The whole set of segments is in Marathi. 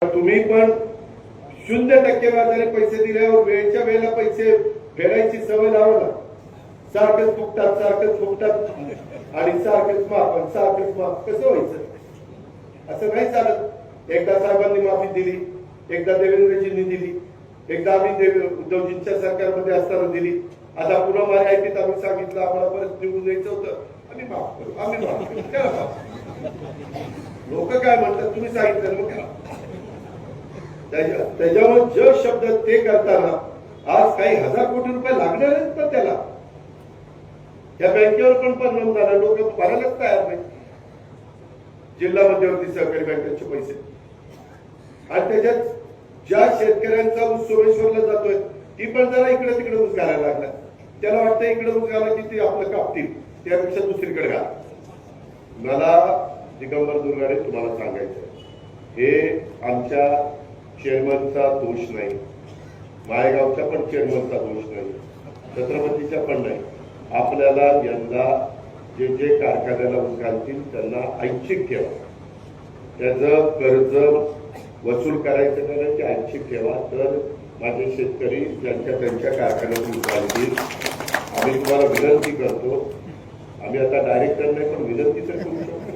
तुम्ही पण 0% व्याजाने पैसे दिल्यावर वेळच्या वेळेला पैसे फेडायची सवय लावा ना. सारखंच फुकटात आणि सारखंच माफ कसं व्हायचं? असं नाही चालत. एकदा साहेबांनी माफी दिली, एकदा देवेंद्रजींनी दिली, एकदा आम्ही उद्धवजींच्या सरकारमध्ये असताना दिली. आता पुन्हा माझ्या ऐकीत आम्ही सांगितलं आम्हाला परत निवडून द्यायचं होतं, आम्ही माफ करू. लोक काय म्हणतात तुम्ही सांगितलं मग त्याच्यावर जे शब्द ते करताना आज काही 1000 कोटी रुपये लागणार आहेत पण त्याला त्या बँकेवर पण परिणाम झाला. लोक भरायलाच तयार नाही. जिल्हा मध्यवर्ती सहकारी बँकेचे पैसे आणि त्याच्यात ज्या शेतकऱ्यांचा ऊस सोमेश्वरला जातोय ती पण जरा इकडे तिकडे ऊस घालायला लागला. त्याला वाटतं इकडे ऊस घाला की ते आपलं कापतील, त्यापेक्षा दुसरीकडे घाला. मला दिगंबर दुर्गाडे तुम्हाला सांगायचं हे आमच्या चेअरमनचा दोष नाही, माळेगावच्या पण चेअरमनचा दोष नाही, छत्रपतीच्या पण नाही. आपल्याला यंदा जे जे कारखान्याला ऊस घालतील त्यांना ऐच्छिक ठेवा. त्याचं कर्ज वसूल करायचं नाही ते ऐच्छिक ठेवा. तर माझे शेतकरी त्यांच्या कारखान्यात ऊस घालतील. आम्ही तुम्हाला विनंती करतो, आम्ही आता डायरेक्टर नाही पण विनंती तर करू शकतो.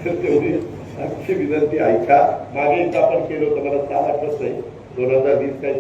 तेवढी आमची विनंती ऐका. मागे एकदा आपण केलं होतं, मला 6 आठवत नाही, 2020 काही